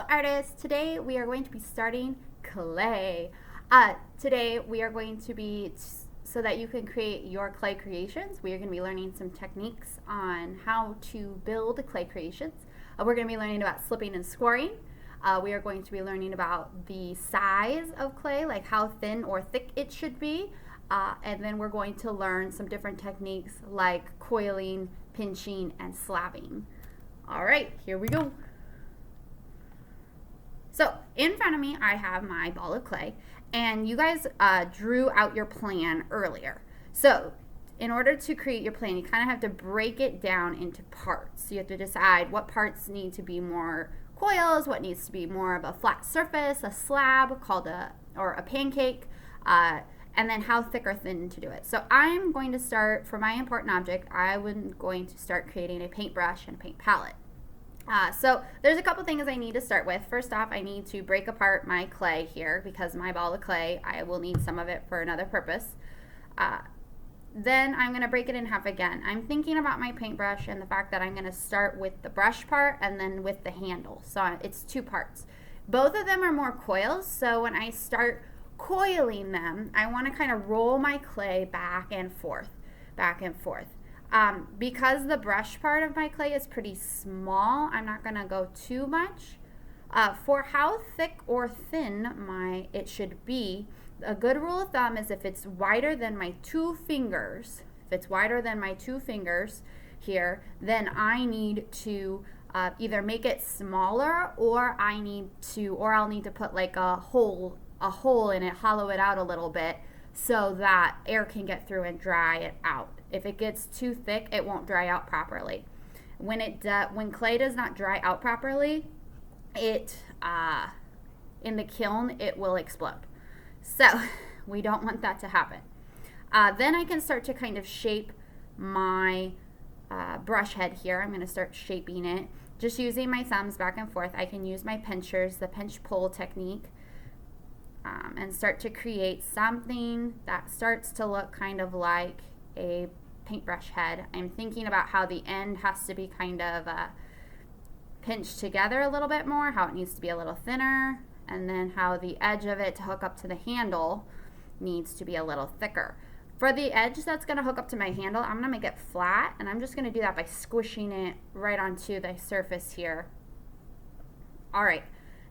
artists, today we are going to be starting clay. Today we are going to be, so that you can create your clay creations, we are going to be learning some techniques on how to build clay creations. We're going to be learning about slipping and scoring. We are going to be learning about the size of clay, like how thin or thick it should be. And then we're going to learn some different techniques like coiling, pinching, and slabbing. All right, here we go. So in front of me, I have my ball of clay, and you guys drew out your plan earlier. So in order to create your plan, you kind of have to break it down into parts. You have to decide what parts need to be more coils, what needs to be more of a flat surface, a slab called a pancake, and then how thick or thin to do it. So I'm going to start, for my important object, I'm going to start creating a paintbrush and a paint palette. So there's a couple things I need to start with. First off, I need to break apart my clay here because my ball of clay, I will need some of it for another purpose. Then I'm going to break it in half again. I'm thinking about my paintbrush and the fact that I'm going to start with the brush part and then with the handle. So it's two parts. Both of them are more coils, so when I start coiling them, I want to kind of roll my clay back and forth, back and forth. Because the brush part of my clay is pretty small, I'm not going to go too much. For how thick or thin it should be, a good rule of thumb is if it's wider than my two fingers, here, then I need to either make it smaller or I'll need to put like a hole in it, hollow it out a little bit so that air can get through and dry it out. If it gets too thick, it won't dry out properly. When clay does not dry out properly, in the kiln, it will explode. So we don't want that to happen. Then I can start to kind of shape my brush head here. I'm going to start shaping it. Just using my thumbs back and forth. I can use my pinchers, the pinch-pull technique, and start to create something that starts to look kind of like a paintbrush head. I'm thinking about how the end has to be kind of pinched together a little bit more, how it needs to be a little thinner, and then how the edge of it to hook up to the handle needs to be a little thicker. For the edge that's going to hook up to my handle, I'm going to make it flat, and I'm just going to do that by squishing it right onto the surface here. All right.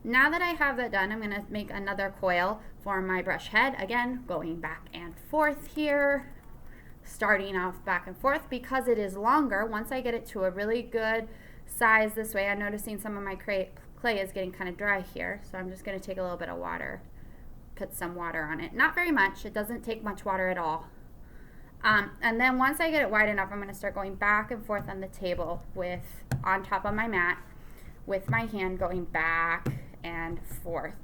Now that I have that done, I'm going to make another coil for my brush head. Again, going back and forth here, starting off back and forth because it is longer. Once I get it to a really good size this way, I'm noticing some of my clay is getting kind of dry here, so I'm just going to take a little bit of water, put some water on it. Not very much. It doesn't take much water at all. And then once I get it wide enough, I'm going to start going back and forth on the table on top of my mat with my hand going back and forth.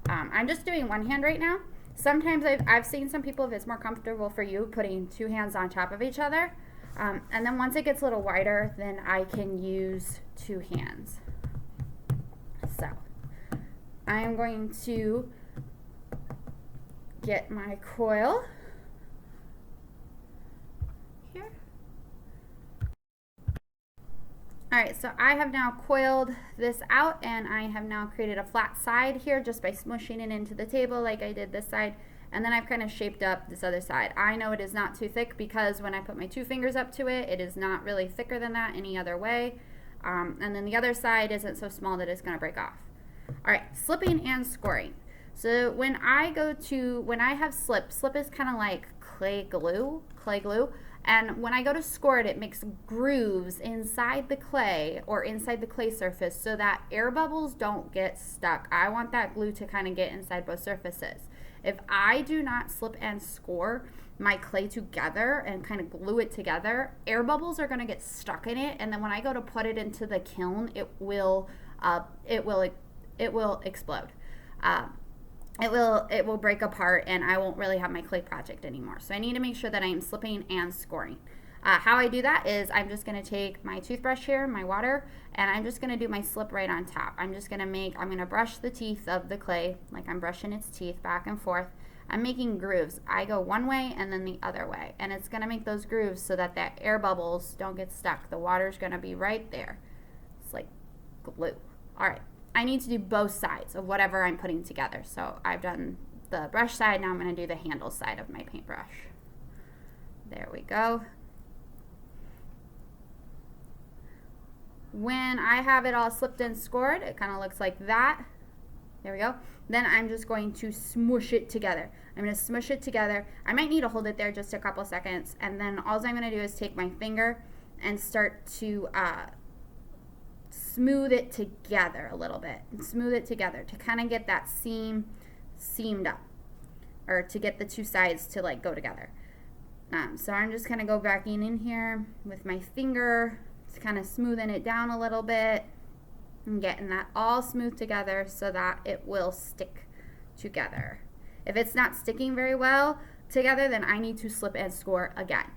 I'm just doing one hand right now. Sometimes I've seen some people, if it's more comfortable for you, putting two hands on top of each other. And then once it gets a little wider, then I can use two hands. So I'm going to get my coil here. Alright, so I have now coiled this out, and I have now created a flat side here just by smushing it into the table like I did this side, and then I've kind of shaped up this other side. I know it is not too thick because when I put my two fingers up to it, it is not really thicker than that any other way, and then the other side isn't so small that it's going to break off. Alright, slipping and scoring. So when I have slip is kind of like clay glue, and when I go to score it, it makes grooves inside the clay or inside the clay surface so that air bubbles don't get stuck. I want that glue to kind of get inside both surfaces. If I do not slip and score my clay together and kind of glue it together, air bubbles are going to get stuck in it, and then when I go to put it into the kiln, it will explode. It will break apart, and I won't really have my clay project anymore. So I need to make sure that I am slipping and scoring. How I do that is I'm just going to take my toothbrush here, my water, and I'm just going to do my slip right on top. I'm going to brush the teeth of the clay like I'm brushing its teeth back and forth. I'm making grooves. I go one way and then the other way, and it's going to make those grooves so that the air bubbles don't get stuck. The water's going to be right there. It's like glue. All right. I need to do both sides of whatever I'm putting together. So I've done the brush side, now I'm going to do the handle side of my paintbrush. There we go. When I have it all slipped and scored, it kind of looks like that. There we go. Then I'm just going to smoosh it together. I'm going to smoosh it together. I might need to hold it there just a couple seconds, and then all I'm going to do is take my finger and start to smooth it together a little bit. And smooth it together to kind of get that seamed up, or to get the two sides to like go together. So I'm just kind of go back in here with my finger, kind of smoothing it down a little bit and getting that all smooth together so that it will stick together. If it's not sticking very well together, then I need to slip and score again.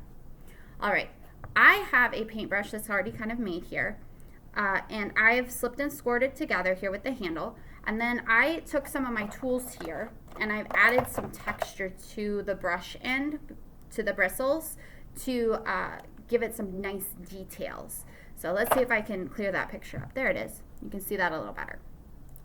All right, I have a paintbrush that's already kind of made here, and I've slipped and scored it together here with the handle, and then I took some of my tools here and I've added some texture to the brush end, to the bristles, to give it some nice details. So let's see if I can clear that picture up. There it is. You can see that a little better.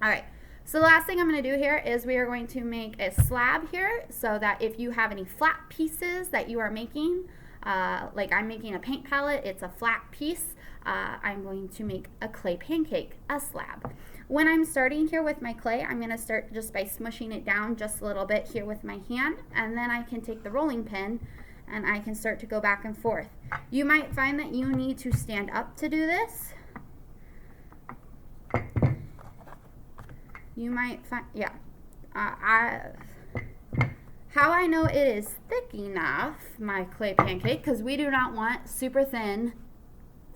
All right, so the last thing I'm going to do here is we are going to make a slab here, so that if you have any flat pieces that you are making, like I'm making a paint palette, it's a flat piece, I'm going to make a clay pancake, a slab. When I'm starting here with my clay, I'm going to start just by smushing it down just a little bit here with my hand, and then I can take the rolling pin and I can start to go back and forth. You might find that you need to stand up to do this. You might find, yeah. How I know it is thick enough, my clay pancake, because we do not want super thin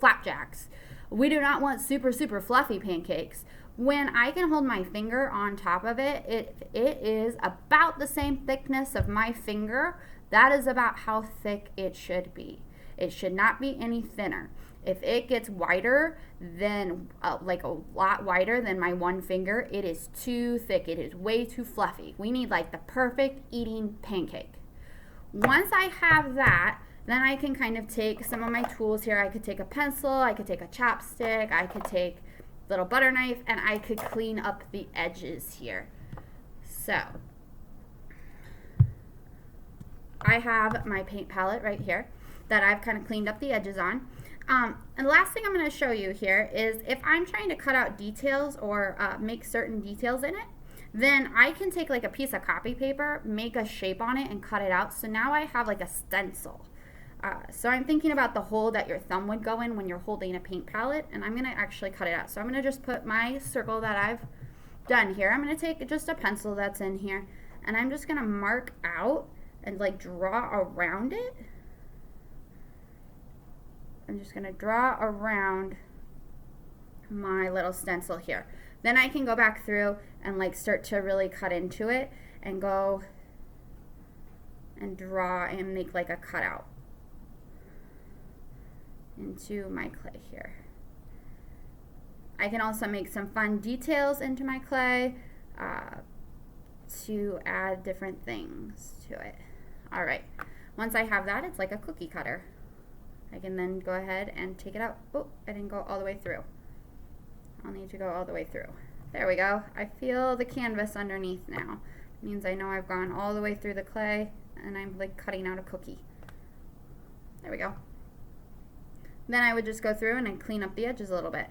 flapjacks. We do not want super, super fluffy pancakes. When I can hold my finger on top of it, it is about the same thickness of my finger. That is about how thick it should be. It should not be any thinner. If it gets wider than, like a lot wider than my one finger, it is too thick. It is way too fluffy. We need like the perfect eating pancake. Once I have that, then I can kind of take some of my tools here. I could take a pencil, I could take a chopstick, I could take a little butter knife, and I could clean up the edges here. So I have my paint palette right here that I've kind of cleaned up the edges on. And the last thing I'm going to show you here is if I'm trying to cut out details or make certain details in it, then I can take like a piece of copy paper, make a shape on it, and cut it out. So now I have like a stencil. So I'm thinking about the hole that your thumb would go in when you're holding a paint palette, and I'm going to actually cut it out. So I'm going to just put my circle that I've done here. I'm going to take just a pencil that's in here, and I'm just going to mark out and like draw around it. I'm just going to draw around my little stencil here. Then I can go back through and like start to really cut into it and go and draw and make like a cutout into my clay here. I can also make some fun details into my clay to add different things to it. All right, once I have that, it's like a cookie cutter. I can then go ahead and take it out. Oh, I didn't go all the way through. I'll need to go all the way through. There we go. I feel the canvas underneath now. It means I know I've gone all the way through the clay and I'm like cutting out a cookie. There we go. Then I would just go through and I'd clean up the edges a little bit.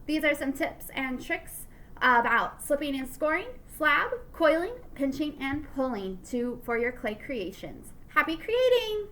These are some tips and tricks about slipping and scoring, slab, coiling, pinching, and pulling for your clay creations. Happy creating!